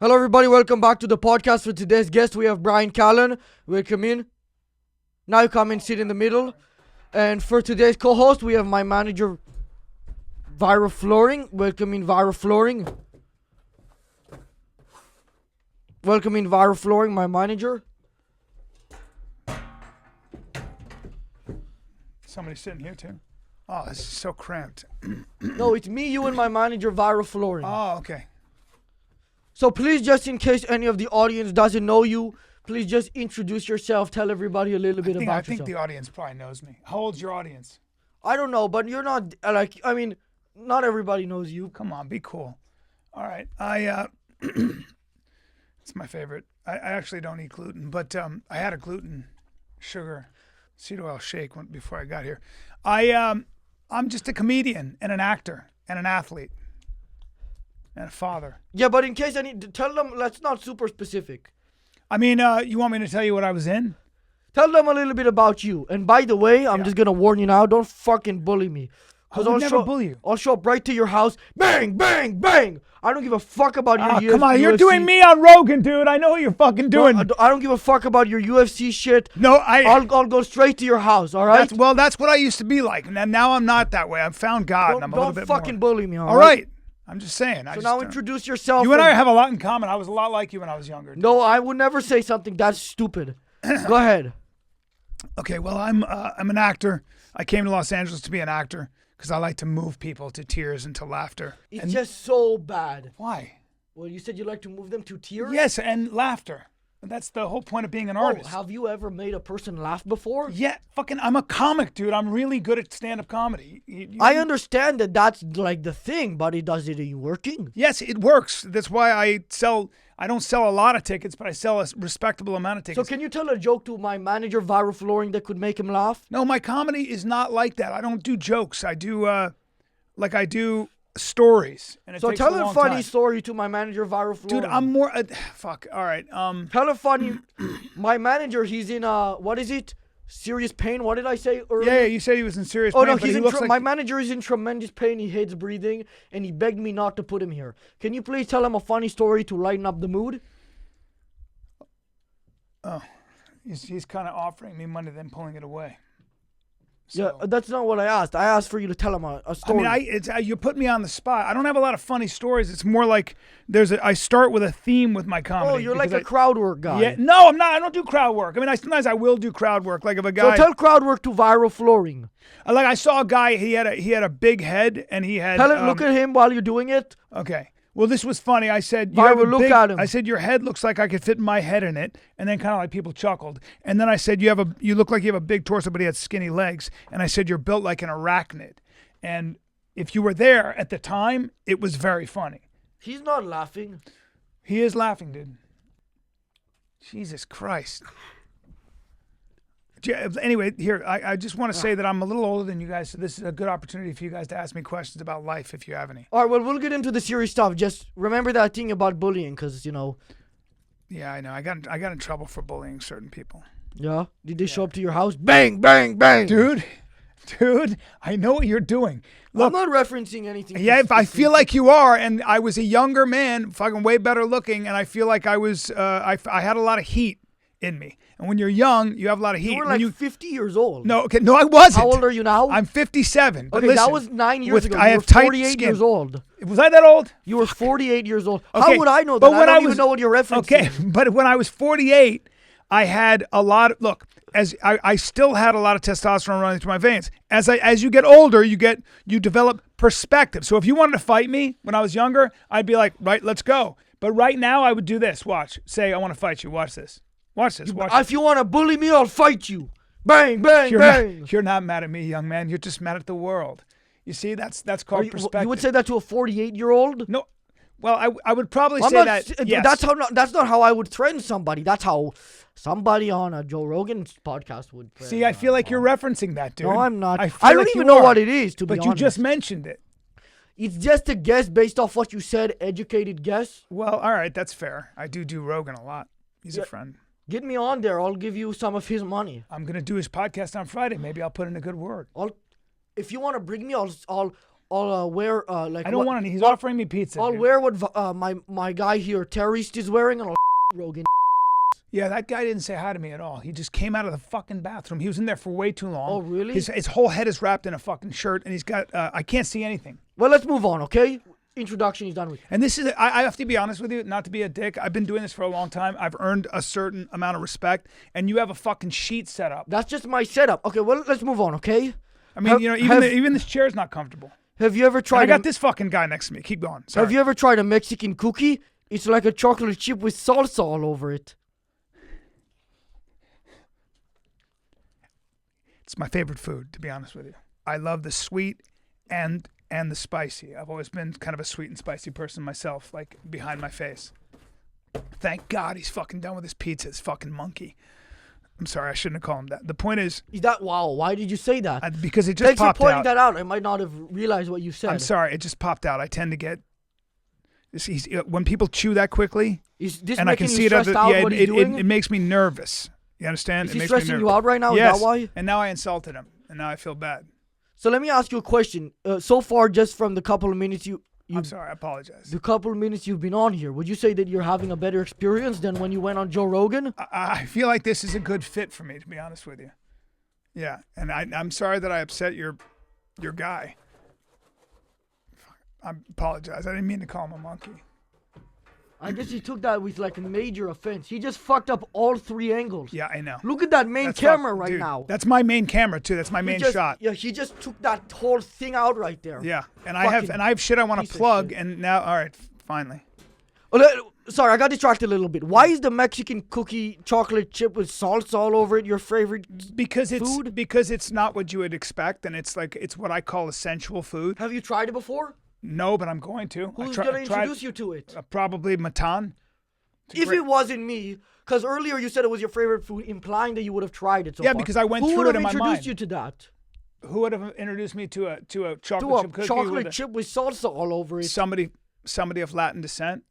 Hello, everybody. Welcome back to the podcast. For today's guest, we have Bryan Callen. Welcome in. Now you come and sit in the middle. And for today's co-host, we have my manager, Viral Flooring. Welcome in, Viral Flooring. Welcome in, Viral Flooring, my manager. Somebody's sitting here too. Oh, this is so cramped. No, it's me, you, and my manager, Viral Flooring. Oh, okay. So please, just in case any of the audience doesn't know you, please just introduce yourself. Tell everybody a little bit about I think yourself. the audience probably knows me. How old's your audience? I don't know, but you're not, not everybody knows you. Come on, be cool. All right. It's my favorite. I actually don't eat gluten, but I had a gluten sugar seed oil shake before I got here. I'm just a comedian and an actor and an athlete and a father. Yeah, but in case I need to tell them, that's not super specific. I mean, you want me to tell you what I was in? Tell them a little bit about you. And by the way, I'm just going to warn you now, don't fucking bully me. I would never bully you. I'll show up right to your house. Bang, bang, bang. I don't give a fuck about your come on, UFC. you're doing me on Rogan, dude. I know what you're fucking doing. No, I don't give a fuck about your UFC shit. No, I'll go straight to your house, all right? That's what I used to be like. And now I'm not that way. I've found God, and I'm a little bit Don't fucking more. bully me, All right. I'm just saying. So now introduce yourself. You and I have a lot in common. I was a lot like you when I was younger. No, I would never say something that stupid. Go ahead. Okay, well, I'm an actor. I came to Los Angeles to be an actor because I like to move people to tears and to laughter. It's just so bad. Why? Well, you said you like to move them to tears? Yes, and laughter. That's the whole point of being an artist. Have you ever made a person laugh before? Yeah, I'm a comic, dude. I'm really good at stand-up comedy. I understand that that's like the thing, but does it working? Yes, it works. That's why I don't sell a lot of tickets, but I sell a respectable amount of tickets. So can you tell a joke to my manager, Viral Flooring, that could make him laugh? No, my comedy is not like that. I don't do jokes. I do I do stories. And it so takes tell a a long funny time. story to my manager, Viral Flooring. Dude, I'm more fuck. All right. Tell a funny. My manager, he's in what is it? Serious pain. What did I say earlier? Yeah, you said he was in serious Oh pain. no, but he looks like my manager is in tremendous pain. He hates breathing, and he begged me not to put him here. Can you please tell him a funny story to lighten up the mood? Oh, he's kind of offering me money, then pulling it away. So, yeah, that's not what I asked. I asked for you to tell him a story. I mean, you put me on the spot. I don't have a lot of funny stories. It's more like I start with a theme with my comedy. Oh, you're like a crowd work guy. Yeah, no, I'm not. I don't do crowd work. I mean, sometimes I will do crowd work, like if a guy. So tell crowd work to Viral Flooring. Like I saw a guy. He had a big head, and he had. Tell him, look at him while you're doing it. Okay. Well, this was funny. I said, look at him. I said, your head looks like I could fit my head in it. And then kind of like people chuckled. And then I said, you look like you have a big torso, but he had skinny legs. And I said, you're built like an arachnid. And if you were there at the time, it was very funny. He's not laughing. He is laughing, dude. Jesus Christ. Anyway, here, I just want to say that I'm a little older than you guys, so this is a good opportunity for you guys to ask me questions about life if you have any. All right, well, we'll get into the serious stuff. Just remember that thing about bullying, because, Yeah, I know. I got in trouble for bullying certain people. Yeah? Did they show up to your house? Bang, bang, bang! Dude, I know what you're doing. Look, I'm not referencing anything. Yeah, I feel like you are, and I was a younger man, fucking way better looking, and I feel like I was, I had a lot of heat in me. And when you're young, you have a lot of heat. You were like 50 years old. No, okay, no, I wasn't. How old are you now? I'm 57. Okay, listen, that was 9 years ago. I You have were tight 48 skin. years old. Was I that old? You were 48 years old. Okay, How would I know that? but when I don't was, even know what you're referencing. Okay, but when I was 48, I had a lot of, look, as I still had a lot of testosterone running through my veins. As you get older, you develop perspective. So if you wanted to fight me when I was younger, I'd be like, right, let's go. But right now, I would do this. Watch. Say, I want to fight you. Watch this. Watch this. Watch this. If you want to bully me, I'll fight you. Bang, bang, bang. You're not mad at me, young man. You're just mad at the world. You see, that's called perspective. You would say that to a 48-year-old? No. Well, I would probably say that. Yes. That's not how I would threaten somebody. That's how somebody on a Joe Rogan podcast would. See, I feel like you're referencing that, dude. No, I'm not. I don't even know what it is, to be honest. But you just mentioned it. It's just a guess based off what you said, educated guess. Well, all right, that's fair. I do Rogan a lot. He's a friend. Get me on there. I'll give you some of his money. I'm going to do his podcast on Friday. Maybe I'll put in a good word. If you want to bring me, I'll wear like. I don't want any. He's offering me pizza. I'll dude. wear what my guy here, Terrorist, is wearing, and I'll Rogan. Yeah, that guy didn't say hi to me at all. He just came out of the fucking bathroom. He was in there for way too long. Oh, really? His whole head is wrapped in a fucking shirt, and he's got. I can't see anything. Well, let's move on, okay? Introduction is done with. And this is. I have to be honest with you, not to be a dick. I've been doing this for a long time. I've earned a certain amount of respect, and you have a fucking sheet set up. That's just my setup. Okay, well, let's move on, okay? I mean, even this chair is not comfortable. Have you ever tried? I got this fucking guy next to me. Keep going. Sorry. Have you ever tried a Mexican cookie? It's like a chocolate chip with salsa all over it. It's my favorite food, to be honest with you. I love the sweet and the spicy. I've always been kind of a sweet and spicy person myself, like behind my face. Thank God he's fucking done with his pizza, this fucking monkey. I'm sorry, I shouldn't have called him that. The point is that wow? Why did you say that? because it just Thanks popped for pointing out. that out. I might not have realized what you said. I'm sorry, it just popped out. I tend to get when people chew that quickly, Is this and I can making see you it. stressed out? What he's doing? It makes me nervous. You understand? Is it he makes me stressing nervous. you out right now? Yes. Is that why? And now I insulted him, and now I feel bad. So let me ask you a question. So far, just from the couple of minutes I'm sorry, I apologize. the couple of minutes you've been on here, would you say that you're having a better experience than when you went on Joe Rogan? I feel like this is a good fit for me, to be honest with you. Yeah, and I'm sorry that I upset your guy. I apologize. I didn't mean to call him a monkey. I guess he took that with like a major offense. He just fucked up all three angles. Yeah, I know. Look at that main That's camera fuck- right dude, now. That's my main camera too. That's my main shot. Yeah, he just took that whole thing out right there. Yeah, and I have shit I want piece to of plug, shit. and now all right, finally. Sorry, I got distracted a little bit. Why is the Mexican cookie chocolate chip with salsa all over it your favorite? Because food? it's not what you would expect, and it's what I call a sensual food. Have you tried it before? No, but I'm going to. Who's gonna introduce you to it? Probably Matan. If it wasn't me, because earlier you said it was your favorite food, implying that you would have tried it so Yeah, far. because I went Who through would it have in my mind. introduced you to that? Who would have introduced me to a chocolate To chip a cookie? chocolate chip with salsa all over it. Somebody of Latin descent.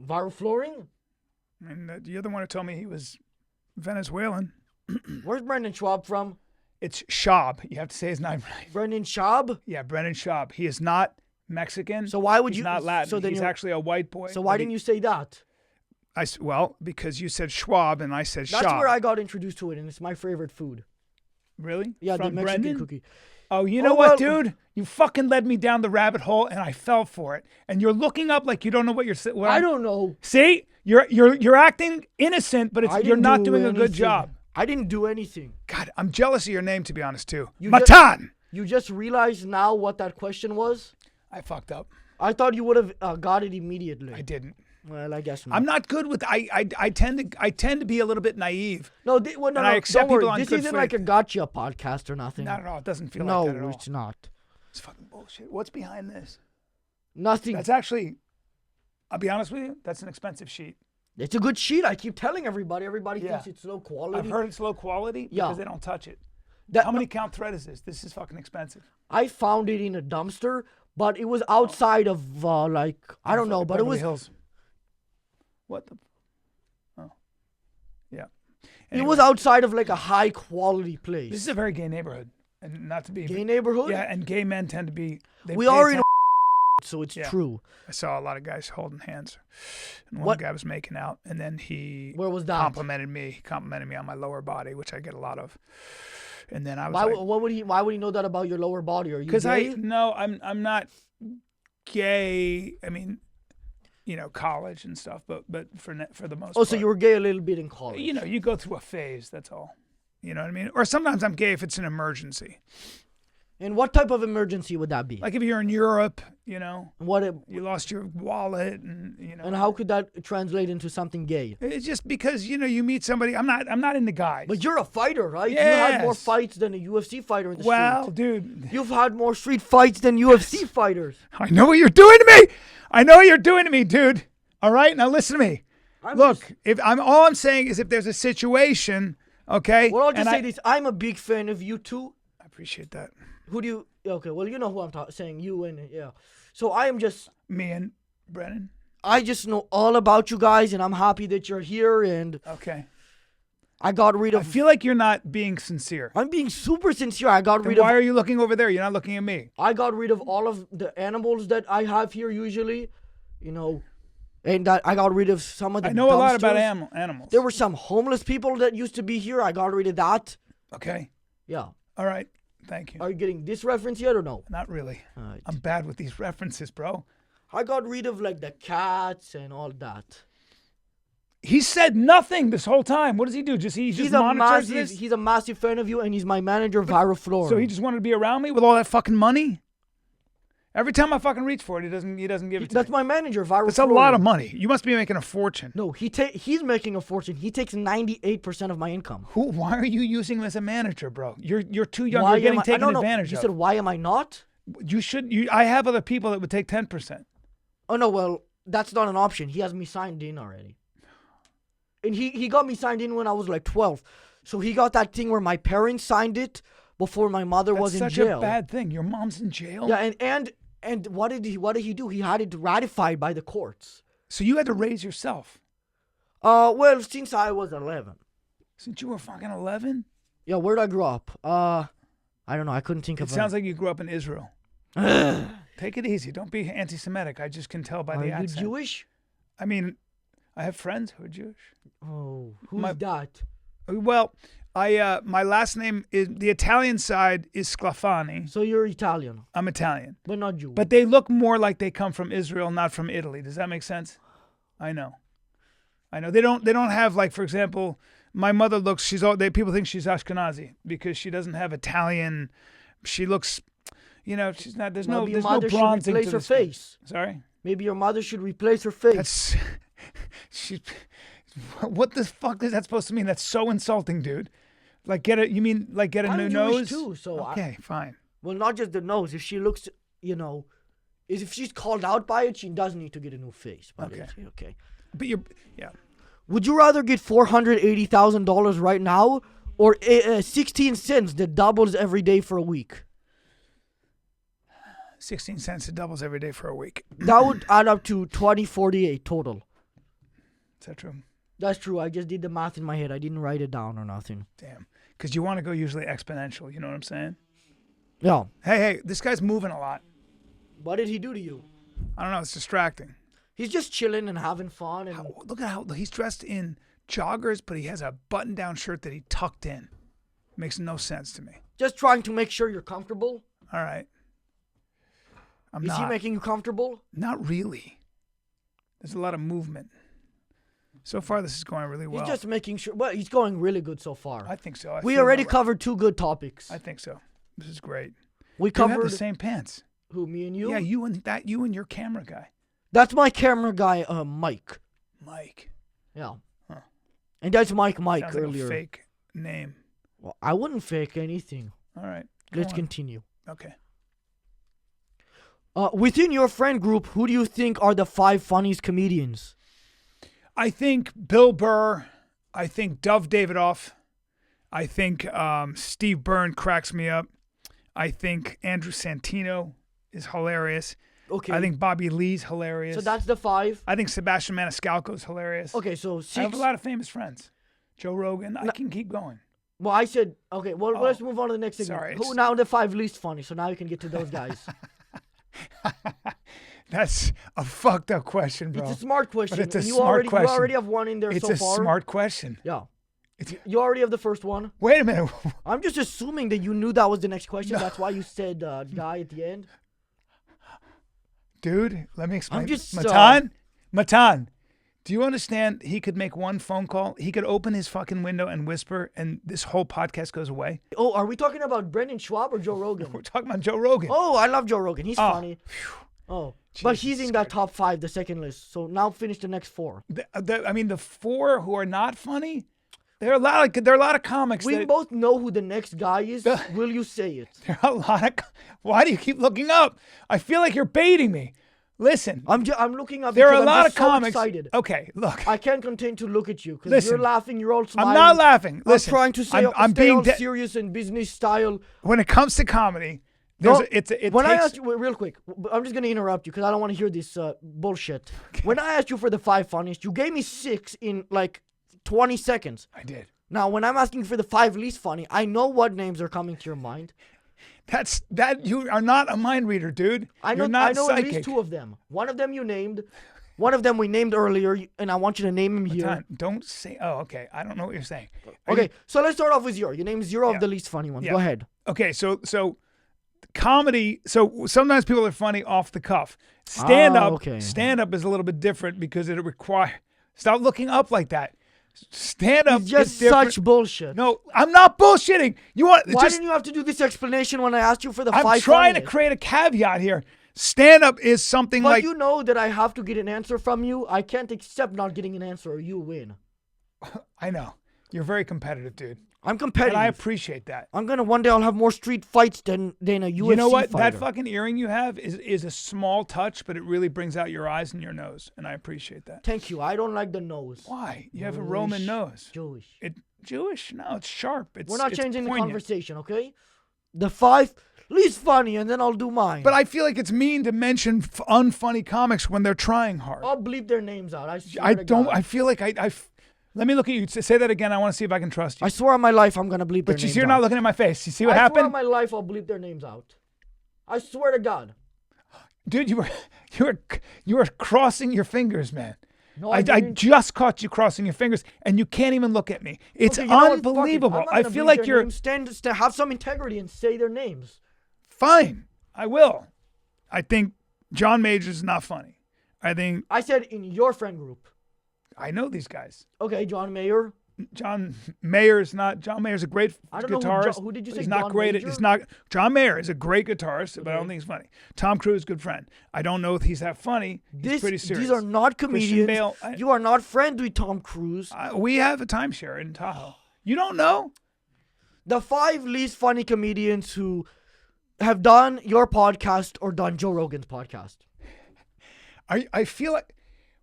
Viral flooring? I mean, you're the one who told me he was Venezuelan. Where's Brendan Schaub from? It's Schaub. You have to say his name right. Brendan Schaub? Yeah, Brendan Schaub. He is not Mexican. So why would He's you? not Latin. So then He's actually a white boy. So why didn't you say that? Well, because you said Schwab and I said Schaub. That's where I got introduced to it, and it's my favorite food. Really? Yeah, From the Mexican Brendan? cookie. Oh, you know what, dude? You fucking led me down the rabbit hole, and I fell for it. And you're looking up like you don't know what you're saying. I don't know. See, you're acting innocent, but I you're didn't not do doing a good anything. job. I didn't do anything. God, I'm jealous of your name, to be honest, too. You Matan. You just realized now what that question was? I fucked up. I thought you would have got it immediately. I didn't. Well, I guess not. I'm not good with. I tend to be a little bit naive. No, no, and I accept don't worry. people on This good isn't faith. like a gotcha podcast or nothing. Not at all. It doesn't feel no, like that at all. it's not. It's fucking bullshit. What's behind this? Nothing. That's actually. I'll be honest with you. That's an expensive sheet. It's a good sheet. I keep telling everybody. Everybody Yeah. thinks it's low quality. I've heard it's low quality Yeah. because they don't touch it. That- How many count thread is this? This is fucking expensive. I found it in a dumpster, but it was outside of I don't know, but it Beverly was Hills. What the? Oh, yeah. it was outside of like a high quality place. This is a very gay neighborhood, and not to be Gay neighborhood. Yeah, and gay men tend to be. We are in a so it's Yeah. true. I saw a lot of guys holding hands, and one What- guy was making out, and then he Where was that? complimented me on my lower body, which I get a lot of. And then I was Why? like, Why would he know that about your lower body? Are you because gay? I'm not gay. I mean, college and stuff, but for the most Oh, part. so you were gay a little bit in college. You go through a phase. That's all. You know what I mean? Or sometimes I'm gay if it's an emergency. And what type of emergency would that be? Like if you're in Europe, What? you lost your wallet, and And how could that translate into something gay? It's just because you meet somebody. I'm not into guys. But you're a fighter, right? You had more Yes. fights than a UFC fighter in the well, street. dude, You've had more street fights than UFC fighters. I know what you're doing to me. I know what you're doing to me, dude. All right, now listen to me. Look, all I'm saying is if there's a situation, okay. Well, I'll just say this: I'm a big fan of you two. I appreciate that. Who do you? Okay, well, you know who I'm saying. You and yeah. So I am just. Me and Brennan. I just know all about you guys, and I'm happy that you're here. And Okay. I got rid I of. feel like you're not being sincere. I'm being super sincere. I got Then rid why of. are you looking over there? You're not looking at me. I got rid of all of the animals that I have here usually, you know, and that I got rid of some of the. I know a lot about dumpsters. animals. There were some homeless people that used to be here. I got rid of that. Okay. Yeah. All right. Thank you. Are you getting this reference yet or no? Not really. Alright. I'm bad with these references, bro. I got rid of like the cats and all that. He said nothing this whole time. What does he do? He just monitors this? He's a massive fan of you, and he's my manager, Viral Floor. So he just wanted to be around me with all that fucking money? Every time I fucking reach for it, he doesn't give it to That's me. my manager, Viral That's Floor. a lot of money. You must be making a fortune. No, he's making a fortune. He takes 98% of my income. Why are you using him as a manager, bro? You're too young. Why You're getting am I- taken no, no. advantage You of. said, why am I not? You should. I have other people that would take 10%. Oh, no, well, that's not an option. He has me signed in already. And he got me signed in when I was like 12. So he got that thing where my parents signed it before my mother was in That's jail. such a bad thing. Your mom's in jail. Yeah, and what did he do? He had it ratified by the courts. So you had to raise yourself Well, since I was 11. since you were fucking 11. Yeah, where'd I grow up? I don't know. I couldn't think It of sounds like you grew up in Israel. Take it easy. Don't be anti-Semitic. I just can tell by Are the you accent. Jewish? I mean, I have friends who are Jewish. Oh, who's My- that? Well, my last name is the Italian side is Sclafani. So you're Italian, I'm Italian, but not Jewish. but they look more like they come from Israel, not from Italy. Does that make sense? I know. They don't have, like, for example, my mother looks. People think she's Ashkenazi because she doesn't have Italian. She looks, she's not. There's Maybe your no mother should bronzing replace to her the skin. face. Sorry. Maybe your mother should replace her face. That's what the fuck is that supposed to mean? That's so insulting, dude. Like you mean like get a I'm new Jewish nose? too, so okay, fine. Well, not just the nose. If she looks, if she's called out by it, she does need to get a new face. But Okay. Okay. But yeah. Would you rather get $480,000 right now, or 16 cents that doubles every day for a week? 16 cents, it doubles every day for a week. That would add up to 2048 total. Is that true? That's true. I just did the math in my head. I didn't write it down or nothing. Damn. Because you want to go usually exponential. You know what I'm saying? Yeah. Hey, this guy's moving a lot. What did he do to you? I don't know. It's distracting. He's just chilling and having fun. And Look at how he's dressed in joggers, but he has a button-down shirt that he tucked in. Makes no sense to me. just trying to make sure you're comfortable. All right. Is he making you comfortable? Not really. There's a lot of movement. So far, this is going really well. He's just making sure. Well, he's going really good so far. I think so. We already covered 2 good topics. I think so. This is great. We You covered have the same pants. who, me and you? Yeah, you and your camera guy, That's my camera guy, Mike. Mike. Yeah. Huh. And that's Mike Sounds earlier. like a fake name. Well, I wouldn't fake anything. All right. Let's Go on. continue. Okay. Within your friend group, who do you think are the 5 funniest comedians? I think Bill Burr. I think Dov Davidoff. I think Steve Byrne cracks me up. I think Andrew Santino is hilarious. Okay. I think Bobby Lee's hilarious. So that's the 5. I think Sebastian Maniscalco is hilarious. Okay, so 6. I have a lot of famous friends. Joe Rogan. I can keep going. Well, I said, okay, well, let's move on to the next segment. Sorry, Who now the 5 least funny, so now you can get to those guys. That's a fucked up question, bro. It's a smart question. But it's a and you smart already, question. You already have one in there It's so a far. smart question. Yeah. It's, You already have the first one. wait a minute. I'm just assuming that you knew that was the next question. No. That's why you said guy at the end. Dude, let me explain. I'm just, Matan, do you understand he could make one phone call? He could open his fucking window and whisper, and this whole podcast goes away? Oh, are we talking about Brendan Schaub or Joe Rogan? We're talking about Joe Rogan. Oh, I love Joe Rogan. He's Oh, funny. Oh, but he's Jesus in that top 5, the second list. So now finish the next 4. I mean, the 4 who are not funny, there are a lot of comics. We both know who the next guy is. Will you say it? There are a lot of. Why do you keep looking up? I feel like you're baiting me. Listen, I'm looking up. there are a because lot I'm of just so comics. excited. Okay, look. I can't contain to look at you because Listen, you're laughing. You're all smiling. I'm not laughing. Listen, I'm trying to say I'm stay being all serious and business style. when it comes to comedy. There's No, it when I takes. asked you real quick, I'm just gonna interrupt you because I don't want to hear this bullshit. When I asked you for the 5 funniest, you gave me 6 in like 20 seconds. I did. Now, when I'm asking for the 5 least funny, I know what names are coming to your mind. You are not a mind reader, dude. I know. You're not I know psychic. at least 2 of them. One of them you named. One of them we named earlier, and I want you to name him here. Matan, don't say. Oh, okay. I don't know what you're saying. Okay, so let's start off with 0. You named 0 of the least funny ones. Yeah. Go ahead. Okay, so comedy. So sometimes people are funny off the cuff. Stand up is a little bit different because it requires. Stop looking up like that. Stand up It's just is different. such bullshit. No, I'm not bullshitting. Why didn't you have to do this explanation when I asked you for the 5 I'm trying to funniest? create a caveat here. Stand up is something But like. you know that I have to get an answer from you. I can't accept not getting an answer or you win. I know. You're very competitive, dude. I'm competitive. And I appreciate that. One day I'll have more street fights than a UFC You know what? fighter. That fucking earring you have is a small touch, but it really brings out your eyes and your nose, and I appreciate that. Thank you. I don't like the nose. Why? You have a Roman nose. Jewish. Jewish? No, it's sharp. We're not changing the poignant. conversation, okay? The 5 least funny, and then I'll do mine. But I feel like it's mean to mention unfunny comics when they're trying hard. I'll bleep their names out. I swear I to don't. God. I feel like let me look at you. Say that again. I want to see if I can trust you. I swear on my life I'm gonna bleep their But names you're out. not looking at my face. You see what I swear happened? on my life I'll bleep their names out. I swear to God. Dude, you were crossing your fingers, man. No, I didn't. just caught you crossing your fingers, and you can't even look at me. It's Okay, you know what? Fuck it. unbelievable. I'm not I gonna feel bleep like their you're names. Have some integrity and say their names. fine. I will. I think John Majors is not funny. I said in your friend group. I know these guys. Okay, John Mayer. John Mayer's a great I don't know guitarist. who did you say, He's not John great. Major? He's not. John Mayer is a great guitarist, but I don't Okay. think he's funny. Tom Cruise, good friend. I don't know if he's that funny. He's pretty serious. These are not Christian comedians. Bale, You are not friends with Tom Cruise. we have a timeshare in Tahoe. You don't know? The 5 least funny comedians who have done your podcast or done Joe Rogan's podcast. I feel like.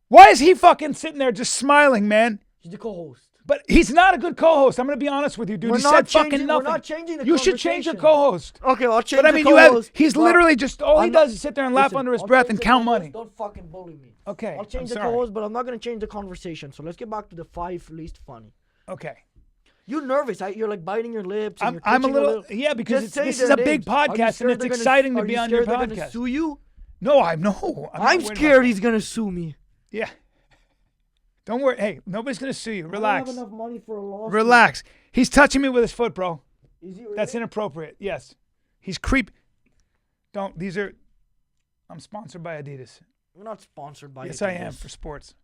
Why is he fucking sitting there just smiling, man? He's the co-host. But he's not a good co-host. I'm going to be honest with you, dude. We're He not said fucking changing- we're nothing. not changing the You should change your conversation. co-host. Okay, I'll change But I the mean, co-host. he's but literally just, all he I'm does not- is sit there and laugh Listen, under his I'll breath change and the count co-host. money. Don't fucking bully me. Okay, I'll change I'm the sorry. co-host, but I'm not going to change the conversation. So let's get back to the 5 least funny. Okay. You're nervous. You're like biting your lips. And I'm a you're twitching little, yeah, because Just say this their is a big names. Are you podcast and scared it's they're gonna- exciting to are be you on your scared they're gonna podcast. sue you? No, I'm not worried I'm about scared that. he's going to sue me. Yeah. Don't worry. Hey, nobody's going to sue you. I Relax. don't have enough money for a lawsuit. Relax. He's touching me with his foot, bro. Is he really? That's inappropriate. Yes. He's creep. I'm sponsored by Adidas. We're not sponsored by Yes, Adidas. I am for sports.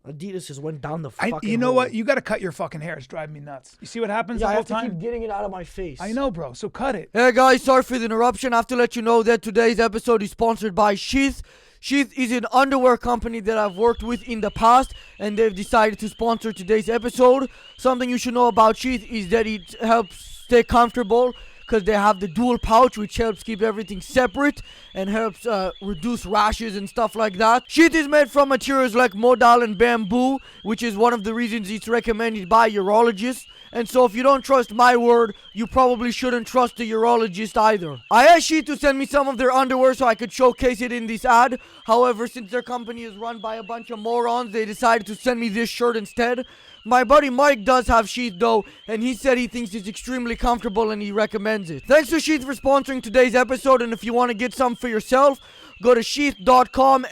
Adidas has went down the fucking You know hole. what? You got to cut your fucking hair. It's driving me nuts. You see what happens Yeah, the I whole have to time? keep getting it out of my face. I know, bro. So cut it. Hey guys, sorry for the interruption. I have to let you know that today's episode is sponsored by Sheath. Sheath is an underwear company that I've worked with in the past, and they've decided to sponsor today's episode. Something you should know about Sheath is that it helps stay comfortable because they have the dual pouch, which helps keep everything separate and helps reduce rashes and stuff like that. Sheath is made from materials like modal and bamboo, which is one of the reasons it's recommended by urologists. And so if you don't trust my word, you probably shouldn't trust the urologist either. I asked Sheath to send me some of their underwear so I could showcase it in this ad. However, since their company is run by a bunch of morons, they decided to send me this shirt instead. My buddy Mike does have Sheath though, and he said he thinks it's extremely comfortable and he recommends it. Thanks to Sheath for sponsoring today's episode, and if you want to get some for yourself, go to sheath.com,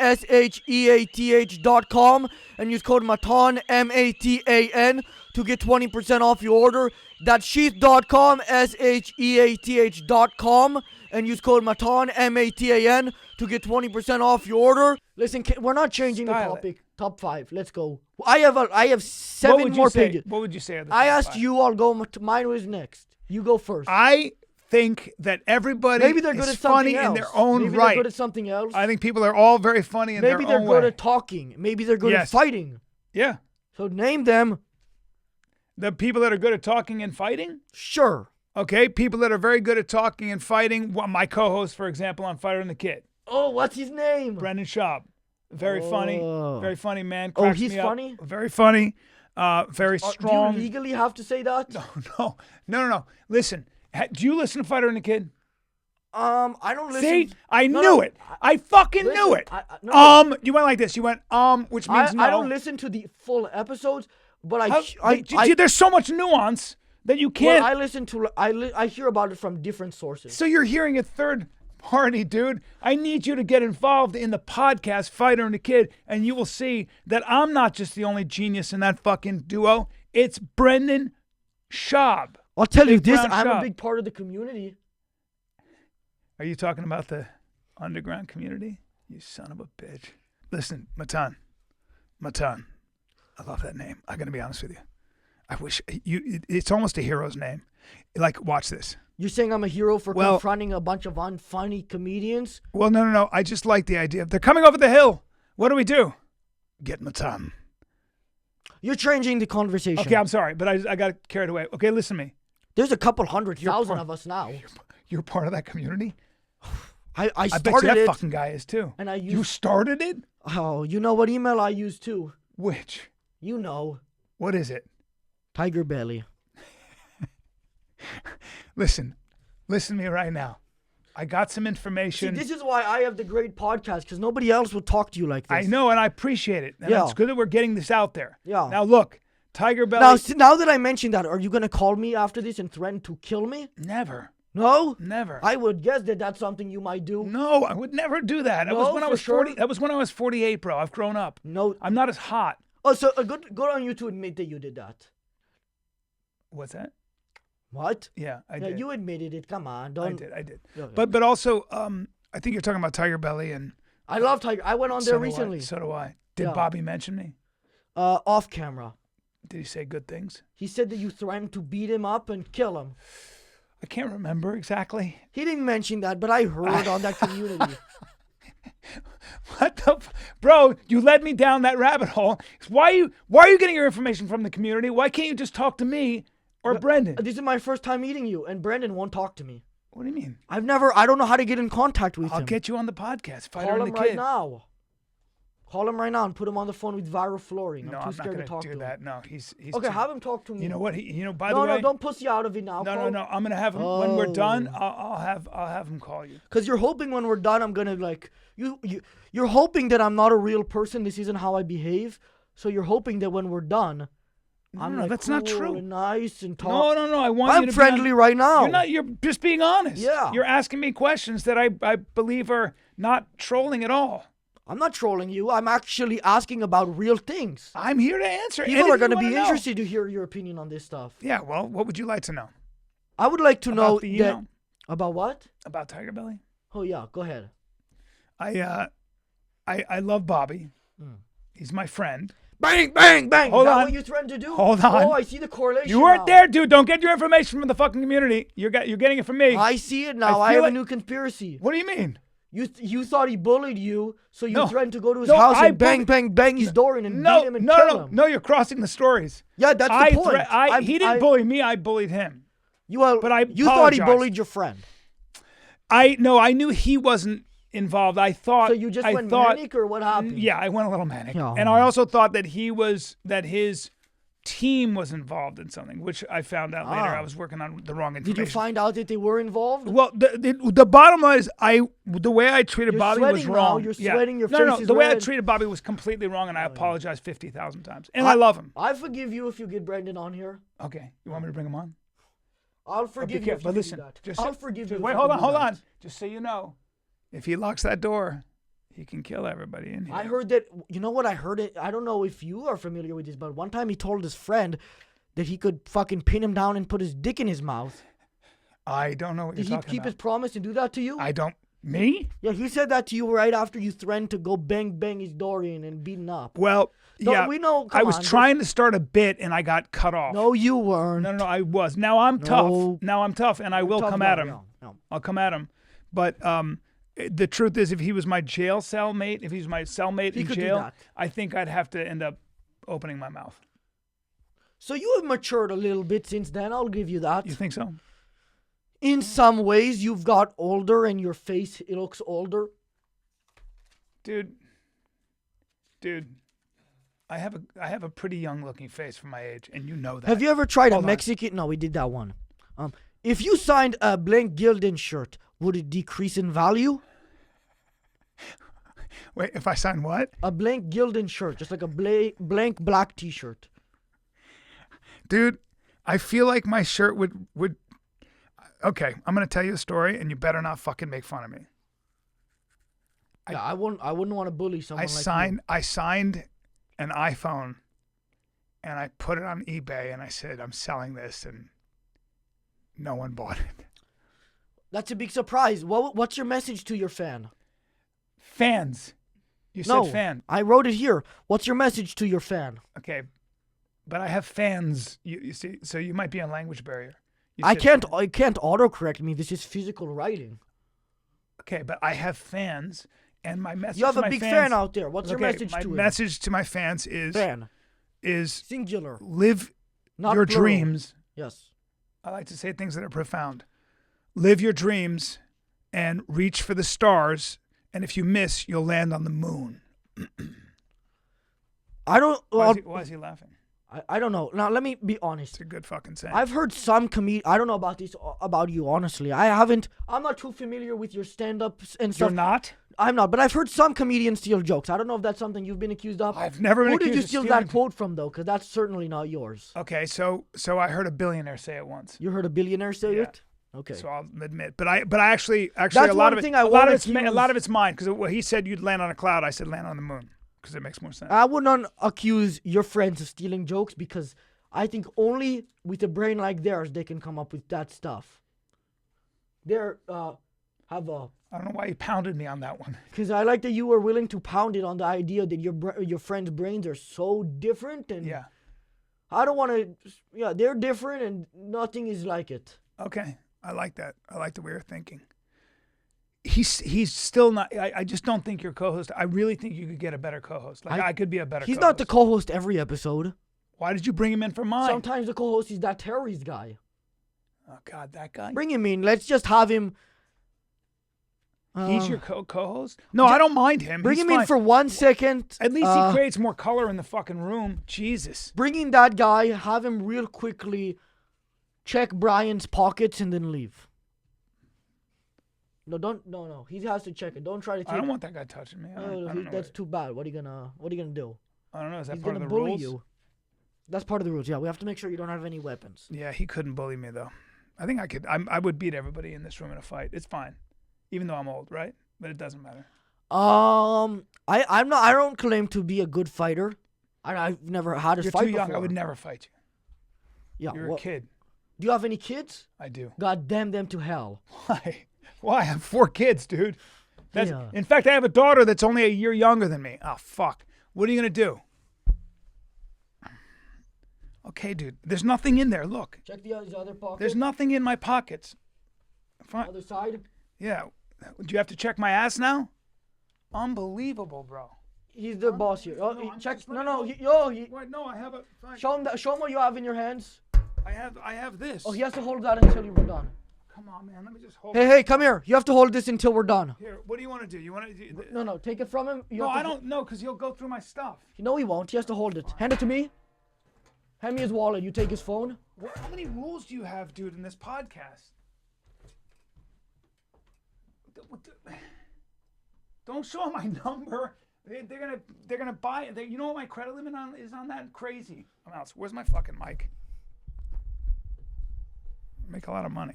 sheath.com, and use code MATAN, MATAN, to get 20% off your order. That's sheath.com, sheath.com, and use code MATAN, MATAN, to get 20% off your order. Listen, we're not changing the Style it. topic. Top 5. Let's go. I have 7 more pages. What would you say? Are the I top asked 5? you. I'll go. Mine was next. You go first. I think that everybody Maybe they're good is at something funny else. in their own Maybe right. they're good at something else. I think people are all very funny in Maybe their they're own good way. at talking. Maybe they're good at Yes. fighting. Yeah. So name them. The people that are good at talking and fighting? Sure. Okay, people that are very good at talking and fighting. Well, my co-host, for example, on Fighter and the Kid, Oh, what's his name? Brendan Schaub. Very funny man. Oh, Cracks he's me up. funny? Very funny. Very strong. Do you legally have to say that? No. Listen, do you listen to Fighter and the Kid? I don't listen. See, I No, knew no, it. I fucking knew listen, it. no. You went like this. You went which means no. I don't listen to the full episodes, But There's so much nuance that you can't. Well, I listen to. I hear about it from different sources. So you're hearing a third party, dude. I need you to get involved in the podcast Fighter and the Kid, and you will see that I'm not just the only genius in that fucking duo. It's Brendan Schaub. I'll tell you Big this, Brown I'm Schaub. a big part of the community. Are you talking about the underground community? You son of a bitch. Listen, Matan. I love that name. I'm going to be honest with you. I wish it's almost a hero's name. Like, watch this. You're saying I'm a hero for confronting a bunch of unfunny comedians? Well, no. I just like the idea. They're coming over the hill. What do? Get Matan. You're changing the conversation. Okay, I'm sorry, but I got carried away. Okay, listen to me. There's a couple 100,000 of us now. You're part of that community? I started bet you that it. fucking guy is too. And You started it? Oh, you know what email I use too? Which? You know. What is it? Tigerbelly. Listen to me right now. I got some See, information. this is why I have the great podcast, because nobody else will talk to you like this. I know, and I appreciate it. And Yeah. it's good that we're getting this out there. Yeah. Now look, Tigerbelly. Now that I mentioned that, are you going to call me after this and threaten to kill me? Never. No? Never. I would guess that that's something you might do. No, I would never do that. That No, was when I for was sure? 40. That was when I was 48, bro. I've grown up. No. I'm not as hot. Oh, so good on you to admit that you did that. What's that? What? Yeah, I Yeah, did. you admitted it. Come on. I Don't. did. Yeah. But also, I think you're talking about Tigerbelly, and I love Tiger. I went on there recently. So do I. Did Yeah. Bobby mention me? Off camera. Did he say good things? He said that you threatened to beat him up and kill him. I can't remember exactly. He didn't mention that, but I heard on that community. What the bro? You led me down that rabbit hole. Why are you getting your information from the community? Why can't you just talk to me or Brendan? This is my first time meeting you, and Brendan won't talk to me. What do you mean? I don't know how to get in contact with him. I'll get you on the podcast. Fighter Call and him the right Kid. now. Call him right now and put him on the phone with viral flooring. No, I'm too I'm not scared going to talk to to do him. that. No, he's Okay, too, have him talk to me. You know what? By the way. No, don't pussy out of it now. No. I'm going to have him when we're done. I'll have him call you. Because you're hoping when we're done, I'm gonna you're hoping that I'm not a real person. This isn't how I behave. So you're hoping that when we're done, I'm No, like that's cool not true. and nice and talk. No. I want you I'm to friendly be on, right now. You're not. You're just being honest. Yeah. You're asking me questions that I believe are not trolling at all. I'm not trolling you. I'm actually asking about real things. I'm here to answer. People anything are going to you be wanna know. interested to hear your opinion on this stuff. Yeah. Well, what would you like to know? I would like to know About the email? about what? About Tigerbelly? Oh yeah, go ahead. I love Bobby. He's my friend. Bang, bang, bang. Hold Is that on. what you threatened to do? Hold on. Oh, I see the correlation. You weren't now. there, dude. Don't get your information from the fucking community. You're getting it from me. I see it now. I I feel have a like- new conspiracy. What do you mean? You thought he bullied you, so you No. threatened to go to his No, house I and bang, bullied- bang his door in and beat him and kill him. No. You're crossing the stories. Yeah, that's the point. He didn't bully me. I bullied him. You but you thought he apologize. bullied your friend. I knew he wasn't involved. I thought. So you just I went thought, manic, or what happened? Yeah, I went a little manic, Oh. and I also thought that his team was involved in something, which I found out later. Ah. I was working on the wrong Did information. you find out that they were involved? Well, the bottom line is the way I treated You're Bobby was sweating wrong. now. You're sweating. Your no, face no. is The way I red. treated Bobby was completely wrong, and I apologize 50,000 times. And I love him. I forgive you if you get Brendan on here. Okay, you want me to bring him on? I'll forgive you if you but do listen, that. I'll forgive you. Wait, if hold you on, do hold that. on. Just so you know, if he locks that door, he can kill everybody in here. I heard that. You know what? I heard it. I don't know if you are familiar with this, but one time he told his friend that he could fucking pin him down and put his dick in his mouth. I don't know what Did you're he talking keep about. his promise and do that to you? I don't. Me? Yeah, he said that to you right after you threatened to go bang his door in and beat him up. Well, No, yeah. we know. I Come was on, trying to start a bit and I got cut off. No, you weren't. No, I was. Now I'm No. tough. Now I'm tough, and I will Tough come guy, at him. yeah, no. I'll come at him. But the truth is, if he was my jail cellmate, if he's my cellmate He in could do jail, that. I think I'd have to end up opening my mouth. So you have matured a little bit since then. I'll give you that. You think so? In some ways, you've got older, and your face it looks older. Dude, I have a pretty young looking face for my age, and you know that. Have you ever tried Hold a on. Mexican? No, we did that one. If you signed a blank Gildan shirt, would it decrease in value? Wait, if I sign what? A blank Gildan shirt, just like a blank black T-shirt. Dude, I feel like my shirt would. Okay, I'm gonna tell you a story, and you better not fucking make fun of me. Yeah, I wouldn't want to bully someone like you. I signed an iPhone, and I put it on eBay, and I said I'm selling this, and no one bought it. That's a big surprise. What's your message to your fan? Fans. You No, said fan. I wrote it here. What's your message to your fan? Okay, but I have fans. You see, so you might be a language barrier. You I said can't fan. I can't autocorrect me. This is physical writing. Okay, but I have fans, and my message. You have to a my big fans, fan out there. What's your okay, message my to him? message to my fans Fan. is Singular. live Not your plural. dreams. Yes. I like to say things that are profound. Live your dreams and reach for the stars. And if you miss, you'll land on the moon. I don't. Why is he laughing? I don't know. Now let me be honest. It's a good fucking saying. I've heard some I don't know about this about you honestly. I'm not too familiar with your stand-ups and stuff. You're not? I'm not, but I've heard some comedians steal jokes. I don't know if that's something you've been accused of. I've never been Who did accused you of steal stealing. that quote from though? Because that's certainly not yours. Okay, so I heard a billionaire say it once. You heard a billionaire say Yeah. it? Okay. So I'll admit, but I actually That's a lot one of it, thing I a lot won't of it's accuse- a lot of it's mine because he said you'd land on a cloud. I said land on the moon because it makes more sense. I would not accuse your friends of stealing jokes because I think only with a brain like theirs they can come up with that stuff. They're have a I don't know why you pounded me on that one. because I like that you were willing to pound it on the idea that your friends' brains are so different and Yeah. I don't want to. Yeah, they're different and nothing is like it. Okay, I like that. I like the way you're thinking. He's still not. I just don't think you're co-host. I really think you could get a better co-host. Like I could be a better. He's co-host. not the co-host every episode. Why did you bring him in for mine? Sometimes the co-host is that terrorist guy. Oh God, that guy. Bring him in. Let's just have him. He's your co-host? No, I don't mind him. Bring He's him in fine. for 1 second. At least he creates more color in the fucking room. Jesus. Bring in that guy. Have him real quickly check Brian's pockets and then leave. No. He has to check it. Don't try to take I don't want that guy touching me. I don't know that's too bad. What are you gonna do? I don't know. Is that He's part gonna of the bully rules? you. That's part of the rules. Yeah, we have to make sure you don't have any weapons. Yeah, he couldn't bully me though. I think I could. I would beat everybody in this room in a fight. It's fine, even though I'm old, right? But it doesn't matter. I'm not. I don't claim to be a good fighter. I've never had a You're fight too young. before. I would never fight you. Yeah. You're a kid. Do you have any kids? I do. God damn them to hell. Why? Why? I have 4 kids, dude. Yeah. In fact, I have a daughter that's only a year younger than me. Oh, fuck. What are you going to do? Okay, dude. There's nothing in there. Look. Check the other pocket. There's nothing in my pockets. Fine. Other side. Yeah. Do you have to check my ass now? Unbelievable, bro. He's the boss here. Oh, I'm check. just No, looking no. Wait, no, I have a. Fine. Show him what you have in your hands. I have this. Oh, he has to hold that until you're done. Come on, man. Let me just hold. Hey, come here. You have to hold this until we're done. Here. What do you want to do? You want to do? No. Take it from him. No, I don't know, because he'll go through my stuff. No, he won't. He has to hold it. Hand it to me. Hand me his wallet. You take his phone. How many rules do you have, dude, in this podcast? Don't show my number. They're gonna buy it. You know what my credit limit is on that? Crazy amounts. Where's my fucking mic? I make a lot of money.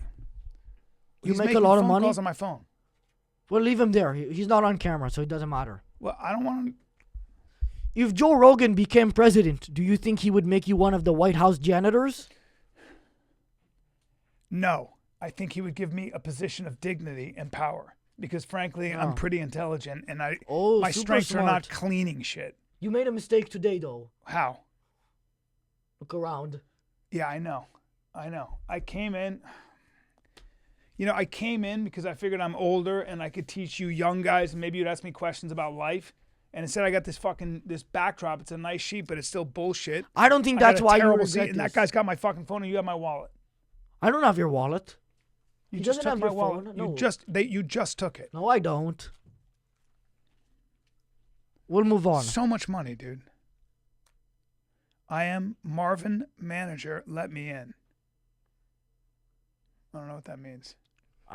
You He's make a making lot of phone money? calls on my phone. Well, leave him there. He's not on camera, so it doesn't matter. Well, I don't want to. If Joe Rogan became president, do you think he would make you one of the White House janitors? No, I think he would give me a position of dignity and power. Because frankly, I'm pretty intelligent, and my super strengths are not smart. cleaning shit. You made a mistake today, though. How? Look around. Yeah, I know. I came in. I came in because I figured I'm older and I could teach you young guys, and maybe you'd ask me questions about life. And instead, I got this backdrop. It's a nice sheet, but it's still bullshit. I don't think I got that's a why you terrible regret seat, and that this. guy's got my fucking phone, and you have my wallet. I don't have your wallet. You He just doesn't took have my your wallet. phone. No. You just took it. No, I don't. We'll move on. So much money, dude. I am Marvin Manager. Let me in. I don't know what that means.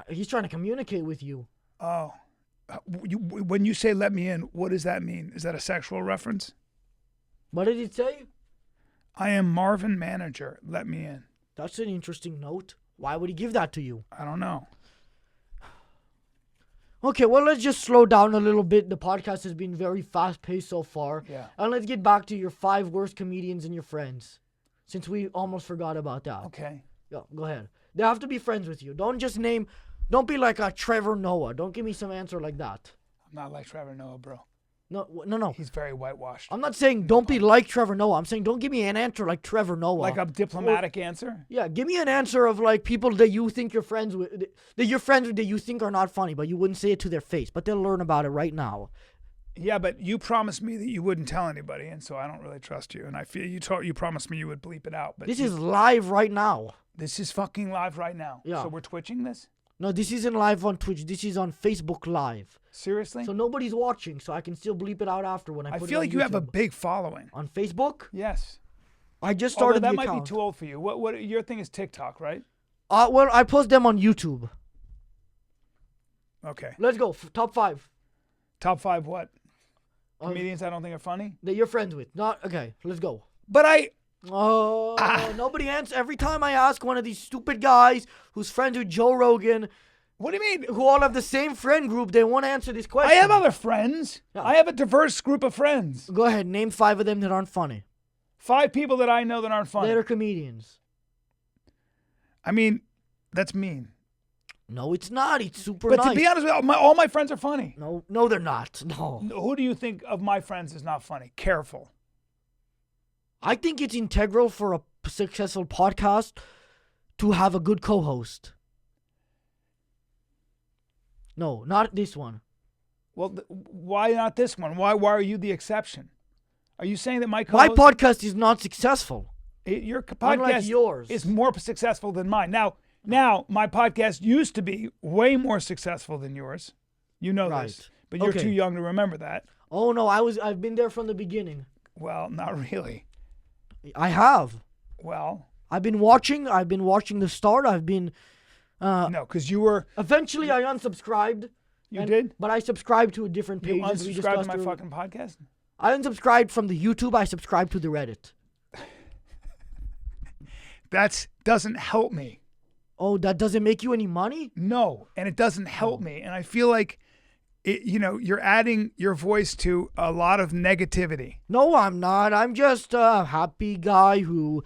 He's trying to communicate with you. Oh. When you say let me in, what does that mean? Is that a sexual reference? What did he say? I am Marvin Manager. Let me in. That's an interesting note. Why would he give that to you? I don't know. Okay, well, let's just slow down a little bit. The podcast has been very fast-paced so far. Yeah. And let's get back to your 5 worst comedians and your friends, since we almost forgot about that. Okay. Yeah, go ahead. They have to be friends with you. Don't be like a Trevor Noah. Don't give me some answer like that. I'm not like Trevor Noah, bro. No. He's very whitewashed. I'm not saying don't be like Trevor Noah. I'm saying don't give me an answer like Trevor Noah. Like a diplomatic answer? Yeah, give me an answer of like people that you think you're friends with, that you're friends with that you think are not funny, but you wouldn't say it to their face, but they'll learn about it right now. Yeah, but you promised me that you wouldn't tell anybody, and so I don't really trust you. And I feel you promised me you would bleep it out. But This is live right now. This is fucking live right now. Yeah. So we're twitching this? No, this isn't live on Twitch. This is on Facebook Live. Seriously? So nobody's watching, so I can still bleep it out after when I put it on feel like you have a YouTube. big following. On Facebook? Yes. I just Although started that the might account. be too old for you. What your thing is TikTok, right? Well, I post them on YouTube. Okay. Let's go. Top 5 Top 5 what? Comedians I don't think are funny? that you're friends with. Okay, let's go. But Nobody answers. Every time I ask one of these stupid guys who's friends with Joe Rogan, what do you mean? who all have the same friend group, they won't answer this question. I have other friends. Yeah. I have a diverse group of friends. Go ahead, name 5 of them that aren't funny. 5 people that I know that aren't funny. That are comedians. I mean, that's mean. No, it's not. It's super But nice. to be honest with you, all my friends are funny. No, they're not. No. Who do you think of my friends is not funny? Careful. I think it's integral for a successful podcast to have a good co-host. No, not this one. Well, why not this one? Why are you the exception? Are you saying that my My co-host, podcast is not successful. your Unlike podcast yours. is more successful than mine? Now my podcast used to be way more successful than yours. You know Right. this, but you're Okay. too young to remember that. Oh no, I've been there from the beginning. Well, not really. I have. Well, I've been watching the start. I've been no, because you were. eventually I unsubscribed. You did? But I subscribed to a different page. You as we unsubscribed to discussed my earlier. fucking podcast? I unsubscribed from the YouTube. I subscribed to the Reddit. That doesn't help me. Oh, that doesn't make you any money? No, and it doesn't help me. And I feel like, you're adding your voice to a lot of negativity. No, I'm not. I'm just a happy guy who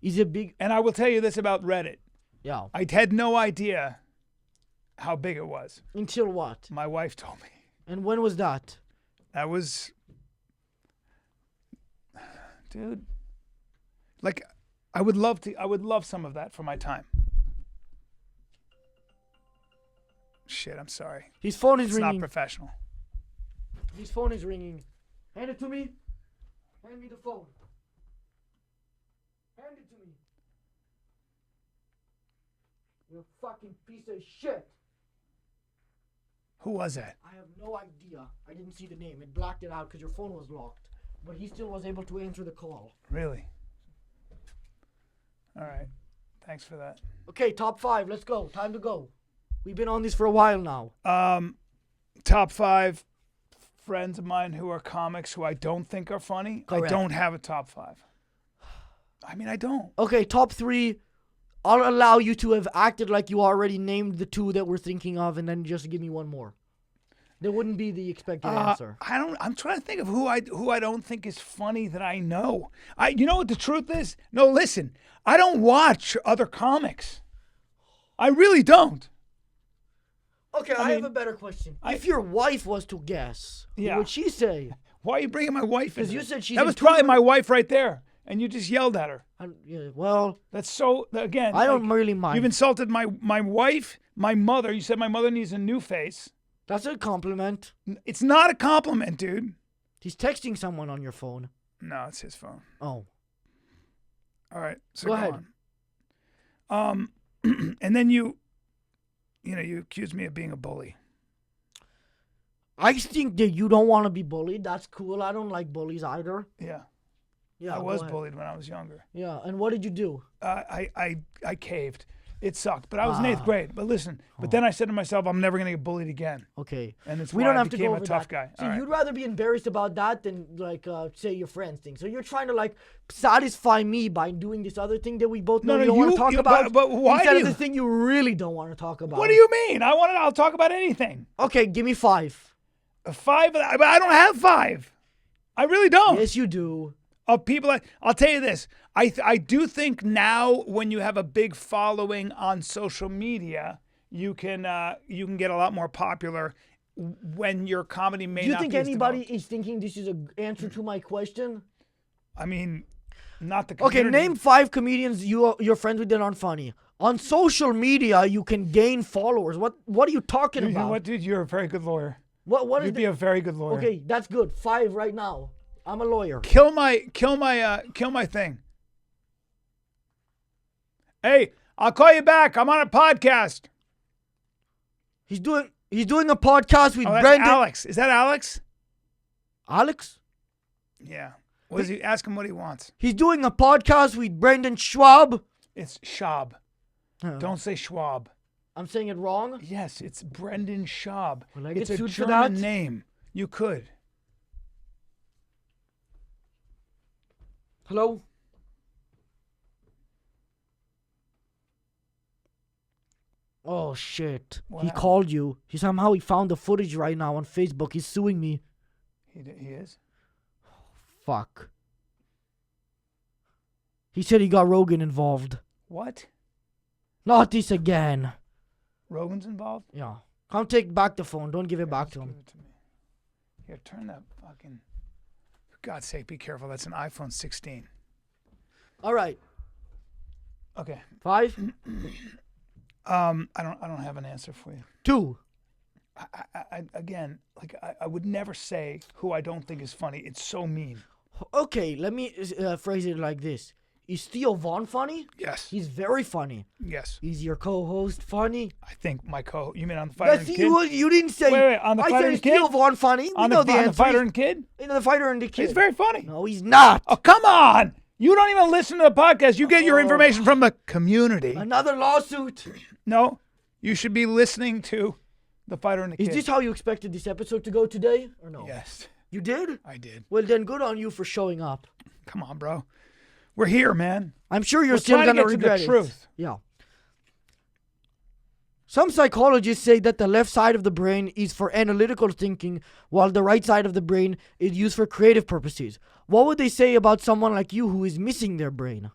is a big... And I will tell you this about Reddit. Yeah. I had no idea how big it was. Until what? My wife told me. And when was that? That was, dude, like, I would love some of that for my time. Shit, I'm sorry. His phone is It's not ringing. professional. His phone is ringing. Hand it to me. Hand me the phone. Hand it to me. You fucking piece of shit. Who was that? I have no idea. I didn't see the name. It blacked it out because your phone was locked. But he still was able to answer the call. Really? All right. Thanks for that. Okay, top 5. Let's go. Time to go. We've been on this for a while now. Top 5 friends of mine who are comics who I don't think are funny. Correct. I don't have a top 5. I mean, I don't. Okay, top 3. I'll allow you to have acted like you already named the 2 that we're thinking of, and then just give me one more. That wouldn't be the expected answer. I'm trying to think of who I don't think is funny that I know. You know what the truth is? No, listen. I don't watch other comics. I really don't. Okay, I mean, have a better question. If your wife was to guess, Yeah. what would she say? Why are you bringing my wife in? 'Cause you said she's That in was two probably mo- my wife right there, and you just yelled at her. Yeah, well, That's so, again. I don't really mind. You've insulted my wife, my mother. You said my mother needs a new face. That's a compliment. It's not a compliment, dude. He's texting someone on your phone. No, it's his phone. Oh. All right, so Go go ahead. on. And then you accuse me of being a bully. I think that you don't want to be bullied. That's cool. I don't like bullies either. Yeah, Yeah, I go was ahead. bullied when I was younger. Yeah, and what did you do? I caved. It sucked, but I was in 8th grade. But listen, but then I said to myself, I'm never gonna get bullied again. Okay. And it's We why don't I have to became go a over tough that. guy. So All right. you'd rather be embarrassed about that than like say your friends thing. So you're trying to like satisfy me by doing this other thing that we both know No, you don't want to talk about. but why instead do of you? the thing you really don't want to talk about. What do you mean? I'll talk about anything. Okay, give me 5. 5, but I don't have 5. I really don't. Yes, you do. Of people, I'll tell you this. I do think now when you have a big following on social media, you can get a lot more popular when your comedy may Do you not think be as anybody developed. is thinking this is an answer to my question? I mean, not the Okay, community. name 5 comedians you're friends with that aren't funny. On social media, you can gain followers. What are you talking You about? know what, dude? You're a very good lawyer. What is You'd be a very good lawyer. Okay, that's good. 5 right now. I'm a lawyer. Kill my thing. Hey, I'll call you back. I'm on a podcast. He's doing a podcast with Oh, that's Brendan. Alex. Is that Alex? Alex? Yeah. What is he? Ask him what he wants. He's doing a podcast with Brendan Schwab. It's Schaub. Don't say Schwab. I'm saying it wrong. Yes, it's Brendan Schaub. Will I get It's a sued for German that? name. You could. Hello? Oh shit. What He happened? called you. He found the footage right now on Facebook. He's suing me. He is? Fuck. He said he got Rogan involved. What? Not this again. Rogan's involved? Yeah. Come take back the phone. Don't give it back Just to give him. it to me. Here, turn that fucking... For God's sake, be careful. That's an iPhone 16. All right. Okay. 5, I don't have an answer for you. 2. I would never say who I don't think is funny. It's so mean. Okay, let me phrase it like this. Is Theo Vaughn funny? Yes. He's very funny. Yes. Is your co-host funny? I think you mean on the Fighter and That's, Kid? you didn't say. Wait, on the I Fighter said and is Kid? Theo Vaughn funny? We know the on answer. the Fighter and Kid? You know, the Fighter and the Kid. He's very funny. No, he's not. Oh, come on. You don't even listen to the podcast. You get your information from the community. Another lawsuit. No, you should be listening to the Fighter and the Is Kid. this how you expected this episode to go today, or no? Yes, You did? I did. Well, then good on you for showing up. Come on, bro. We're here, man. I'm sure you're We're still trying to gonna get to the regret it. truth. Yeah. Some psychologists say that the left side of the brain is for analytical thinking, while the right side of the brain is used for creative purposes. What would they say about someone like you who is missing their brain?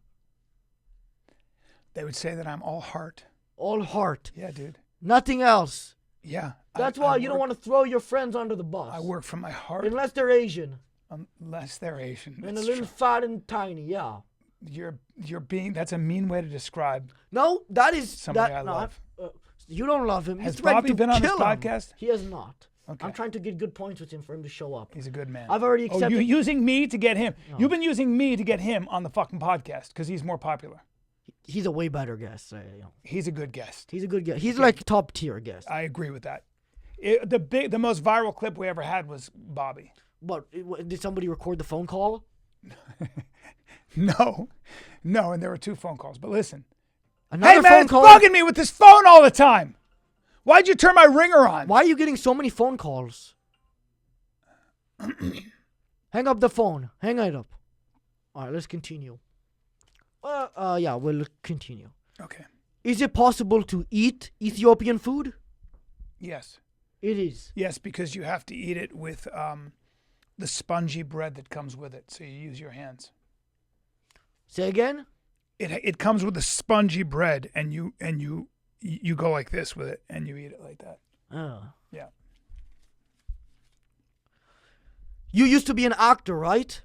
They would say that I'm all heart. All heart. Yeah, dude. Nothing else. Yeah. That's why you don't want to throw your friends under the bus. I work from my heart. Unless they're Asian. Unless they're Asian. And It's a little true. fat and tiny, yeah. You're being. That's a mean way to describe. No, that is... Somebody that, I love. You don't love him. Has He's ready Bobby to been on this kill him. podcast? He has not. Okay. I'm trying to get good points with him for him to show up. He's a good man. I've already Oh, accepted... you're using me to get him. You've been using me to get him on the fucking podcast because he's more popular. He's a way better guest. He's a good guest. He's a good guest. He's like top tier guest. I agree with that. The most viral clip we ever had was Bobby. But did somebody record the phone call? No, and there were 2 phone calls. But listen, Another hey man, phone it's call? bugging me with this phone all the time. Why'd you turn my ringer on? Why are you getting so many phone calls? Hang up the phone. Hang it up. All right, let's continue. Yeah, we'll continue. Okay. Is it possible to eat Ethiopian food? Yes. It is. Yes, because you have to eat it with the spongy bread that comes with it. So you use your hands. Say again? It comes with a spongy bread, and you go like this with it, and you eat it like that. Yeah. You used to be an actor, right?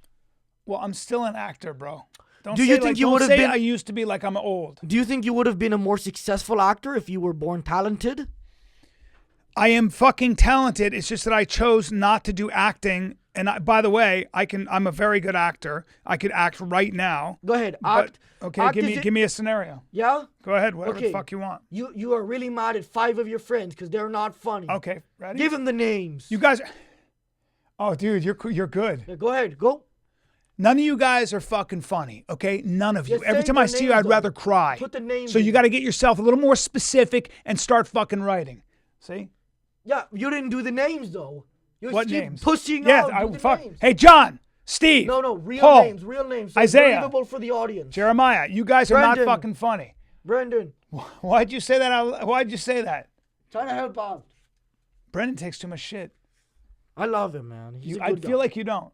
Well, I'm still an actor, bro. Don't Do say you think like, you don't would have say been- I used to be like I'm old. Do you think you would have been a more successful actor if you were born talented? I am fucking talented. It's just that I chose not to do acting. And by the way, I'm a very good actor. I could act right now. Go ahead. But, Act. okay, act give me a scenario. Yeah? Go ahead, whatever the Okay. fuck you want. You are really mad at 5 of your friends because they're not funny. Okay, ready? Give them the names. You guys. Oh, dude, you're good. Yeah, go ahead. Go. None of you guys are fucking funny, okay? None of you. Just Every say time their I see you, names, I'd though. rather cry. Put the names So you in. got to get yourself a little more specific and start fucking writing. See? Yeah, you didn't do the names though. You What keep names? Pushing Yeah, out. Do the fuck. names. Hey, John, Steve. No, real Paul, names, real names. So Isaiah, it's believable for the audience. Jeremiah, you guys are not Brendan. fucking funny. Brendan, Why'd you say that? Why'd you say that? trying to help out. Brendan takes too much shit. I love him, man. He's a I good feel guy. like you don't.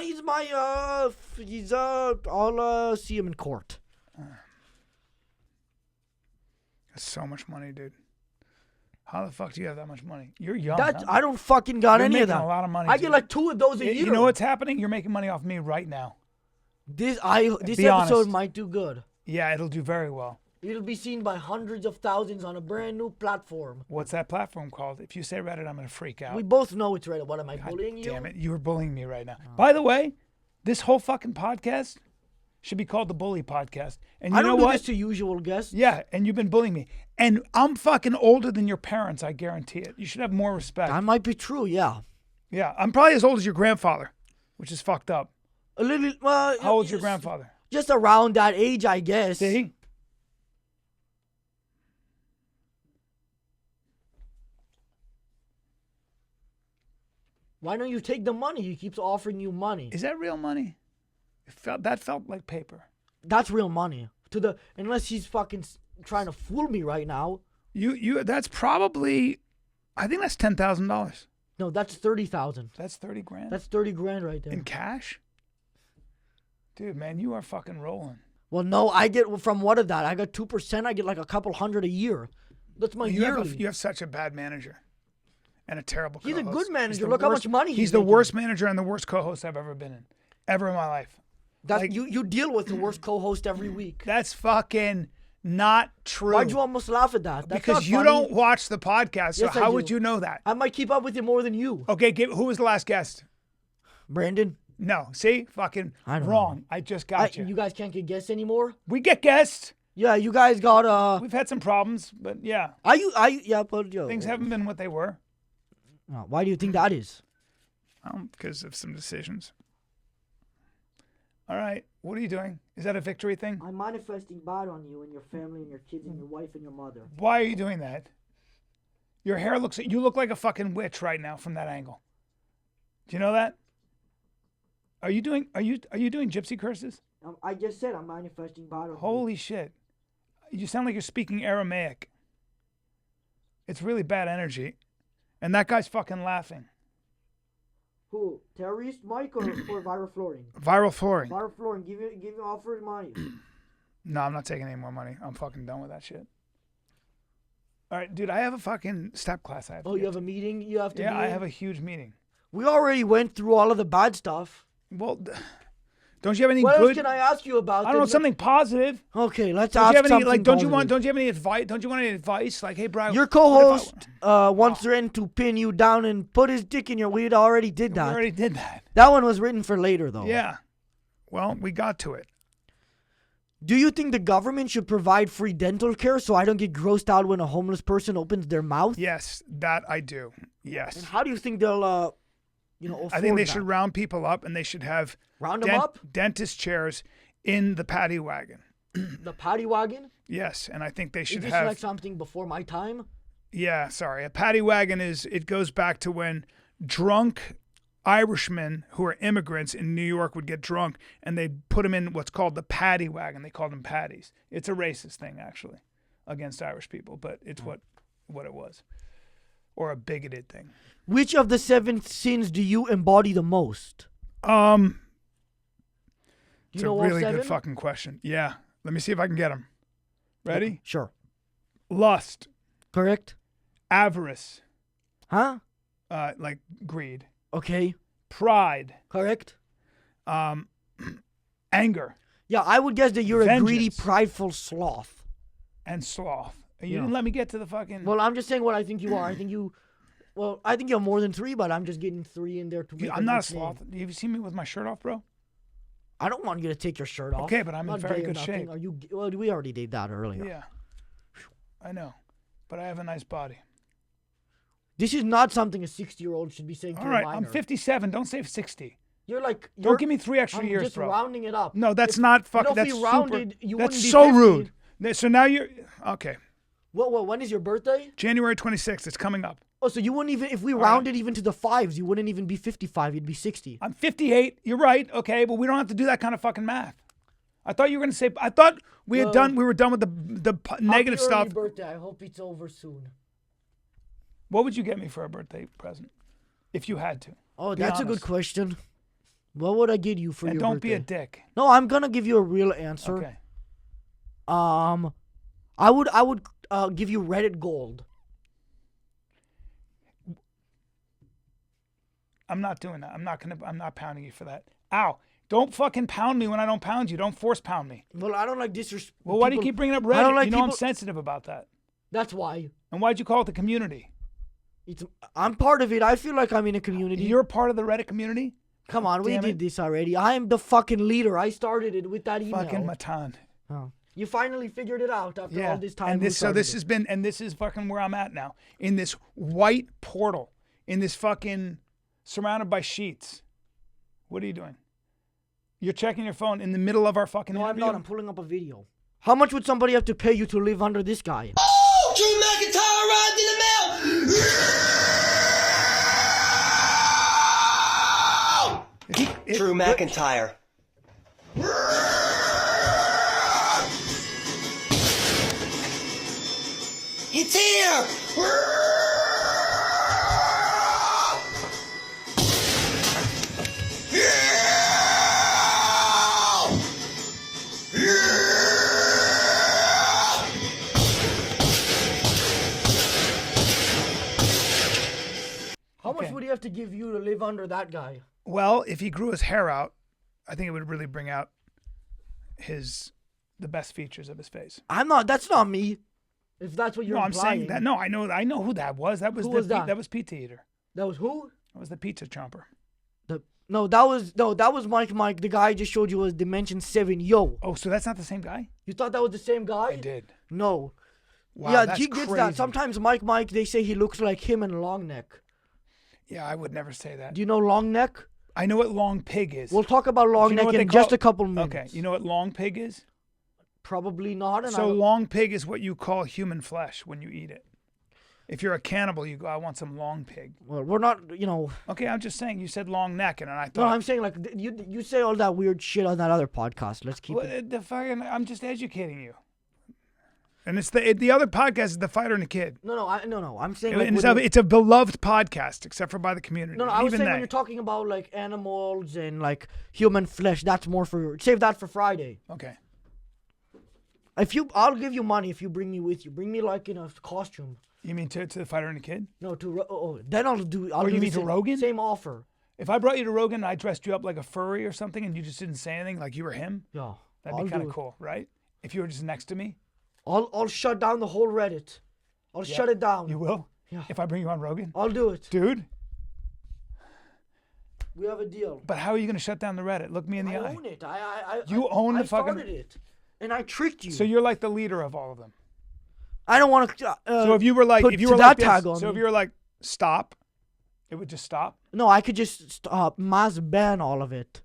He's my I'll see him in court. That's so much money, dude. How the fuck do you have that much money? You're young. That huh? I don't fucking got You're any of making that. a lot of money, I dude. get like 2 of those a year. You know what's happening? You're making money off me right now. This Be episode honest. might do good. Yeah, it'll do very well. It'll be seen by hundreds of thousands on a brand new platform. What's that platform called? If you say Reddit, I'm gonna freak out. We both know it's Reddit. What am I God bullying you? damn it, you are bullying me right now. By the way, this whole fucking podcast should be called the Bully Podcast. And you I know don't do what? this to usual guests. Yeah, and you've been bullying me. And I'm fucking older than your parents, I guarantee it. You should have more respect. That might be true. Yeah. Yeah, I'm probably as old as your grandfather, which is fucked up. A little. Well, How old's your grandfather? Just around that age, I guess. See? Why don't you take the money? He keeps offering you money. Is that real money? That felt like paper. That's real money. Unless he's fucking trying to fool me right now. That's probably, I think that's $10,000. No, that's 30,000. That's 30 grand. That's 30 grand right there. In cash? Dude, man, you are fucking rolling. Well, no, I get from what of that? I got 2%. I get like a couple hundred a year. That's my yearly. You have such a bad manager. And a terrible He's a co-host. good manager. the Look how worst- much money He's he's the making. worst manager and the worst co-host I've ever been in. Ever in my life. That's, you deal with the worst co-host every week. That's fucking not true. Why'd you almost laugh at that? That's Because not you funny. don't watch the podcast, so Yes, I how do. would you know that? I might keep up with you more than you. Okay, who was the last guest? Brandon? No, see? Fucking I don't wrong. I just got you. You guys can't get guests anymore? We get guests. Yeah, you guys got We've had some problems, but yeah. yeah, but yo. Things haven't been what they were. Why do you think that is? Because of some decisions. All right. What are you doing? Is that a victory thing? I'm manifesting bad on you and your family and your kids and your wife and your mother. Why are you doing that? Your hair you look like a fucking witch right now from that angle. Do you know that? Are you doing gypsy curses? I just said I'm manifesting bad on you. Holy shit. You sound like you're speaking Aramaic. It's really bad energy. And that guy's fucking laughing. Who? Terrorist Mike or Viral Flooring? Viral flooring. Viral Flooring, give you offer money. No, I'm not taking any more money. I'm fucking done with that shit. All right, dude, I have a fucking step class I have to Oh, get you have a meeting you have to Yeah, be I in? have a huge meeting. We already went through all of the bad stuff. Well, don't you have any What good? else can I ask you about? I don't know, something positive. Okay, let's Don't ask you have any something like? Don't you positive. have any advice? Don't you want any advice? Like, hey, Brian, Your what co-host if I- once threatened to pin you down and put his dick in your. We already did We that. already did that. That one was written for later, though. Yeah. Well, we got to it. Do you think the government should provide free dental care so I don't get grossed out when a homeless person opens their mouth? Yes, that I do. And Yes. how do you think they'll, I think they afford should that? round people up and they should have Round them up? dentist chairs in the paddy wagon. The paddy wagon? Yes, and I think they Is should this have. like something before my time? Yeah, sorry. A paddy wagon it goes back to when drunk Irishmen who are immigrants in New York would get drunk and they'd put them in what's called the paddy wagon. They called them paddies. It's a racist thing, actually, against Irish people, but it's what it was. Or a bigoted thing. Which of the 7 sins do you embody the most? It's You a know all really 7? good fucking question. Yeah. Let me see if I can get them. Ready? Sure. Lust, Correct? avarice, Huh? like greed, Okay. pride, Correct? anger, Yeah, I would guess that you're a greedy, Vengeance. prideful sloth. and sloth. You Yeah. didn't let me get to the fucking. Well, I'm just saying what I think you are. I think you're more than 3, but I'm just getting 3 in there to make I'm not a nickname. sloth. Have you seen me with my shirt off, bro? I don't want you to take your shirt off. Okay, but I'm in not very gay or good nothing. shape. Are you? Well, we already did that earlier. Yeah. I know. But I have a nice body. This is not something a 60-year-old should be saying to All a right, minor. I'm 57. Don't say 60. You're like. Don't give me 3 extra I'm years, just bro. rounding it up. No, that's not fucking. If That's we rounded, super. you That's wouldn't be so 50. rude. So now you're okay. Well, when is your birthday? January 26th. It's coming up. Oh, so you wouldn't even, if we rounded even to the 5s, you wouldn't even be 55. You'd be 60. I'm 58. You're right. Okay, but we don't have to do that kind of fucking math. I thought you were gonna say. I thought we had done. We were done with the negative Happy stuff. early birthday. I hope it's over soon. What would you get me for a birthday present, if you had to? Oh, Be that's a good honest. question. What would I get you for And your don't birthday? be a dick. No, I'm gonna give you a real answer. Okay. I would give you Reddit gold. I'm not doing that. I'm not pounding you for that. Ow. Don't fucking pound me when I don't pound you. Don't force pound me. Well, I don't like disrespect. Well, why do you keep bringing up Reddit? I don't like you know I'm people- sensitive about that. That's why. And why'd you call it the community? I'm part of it. I feel like I'm in a community. You're part of the Reddit community? Come on, we damn did it. this already. I am the fucking leader. I started it with that email. Fucking Matan. Oh. You finally figured it out after all this time. And we this started has been, and this is fucking where I'm at now. In this white portal, in this fucking surrounded by sheets. What are you doing? You're checking your phone in the middle of our fucking No, I'm interview? not. I'm pulling up a video. How much would somebody have to pay you to live under this guy? Oh, Drew McIntyre arrived in the mail. Drew McIntyre. It's here. How much would he have to give you to live under that guy? Well, if he grew his hair out, I think it would really bring out the best features of his face. I'm not. That's not me. If that's what you're No, I'm implying. saying that. No, I know who that was. That was Who was that? That was Pizza Eater. That was who? That was the pizza chomper. That was Mike. The guy I just showed you was Dimension 7. Yo, Oh, so that's not the same guy? you thought that was the same guy? I did. No. Wow, Yeah, that's he gets crazy. that. Sometimes Mike, they say he looks like him and Long Neck. Yeah, I would never say that. Do you know Long Neck? I know what long pig is. We'll talk about Do Long you know Neck what they in just call- a couple minutes. Okay, you know what long pig is? Probably not. And So long pig is what you call human flesh when you eat it. If you're a cannibal, you go, I want some long pig. well, we're not. You know. Okay, I'm just saying. You said long neck, and I No, thought. I'm saying like you say all that weird shit on that other podcast. Let's keep Well, it. the fucking. I'm just educating you. And it's the other podcast is the fighter and the kid. No. I'm saying like And when you- it's a beloved podcast, except for by the community. no. I was Even saying when they. you're talking about like animals and like human flesh, that's more for save that for Friday. Okay. I'll give you money if you bring me with you. Bring me like in a costume. You mean to the fighter and the kid? No, then I'll do. I'll Or do you the mean to same, Rogan? Same offer. If I brought you to Rogan and I dressed you up like a furry or something, and you just didn't say anything, like you were him, Yeah, that'd I'll be kind do of it. cool, right? If you were just next to me, I'll shut down the whole Reddit. I'll shut it down. you will. Yeah. If I bring you on Rogan, I'll do it. dude. We have a deal. But how are you gonna shut down the Reddit? Look me in the I eye. own it. You own I the fucking- started it, and I tricked you. So you're like the leader of all of them. I don't want to. So if you were like, put if you were that like this, tag on so if me. you were like, stop, it would just stop. No, I could just stop, mass ban all of it.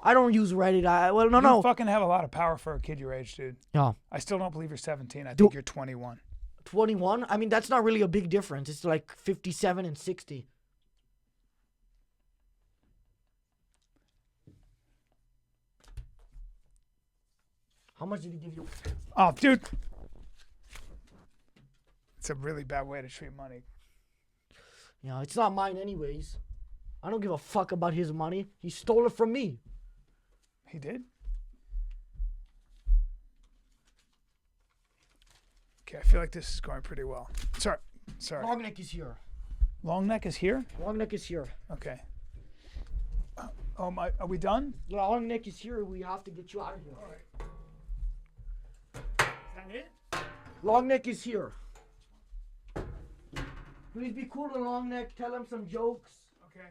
I don't use Reddit. You No. fucking have a lot of power for a kid your age, dude. Yeah. I still don't believe you're 17. I Do- think you're 21. 21. I mean, that's not really a big difference. It's like 57 and 60. How much did he give you? Oh, dude. It's a really bad way to treat money. Yeah, it's not mine anyways. I don't give a fuck about his money. He stole it from me. He did? Okay, I feel like this is going pretty well. Sorry. Long neck is here. Long neck is here? Long neck is here. Okay. Oh my, are we done? Long neck is here. We have to get you out of here. Is that it? Long neck is here. Please be cool to Long neck. Tell him some jokes. Okay.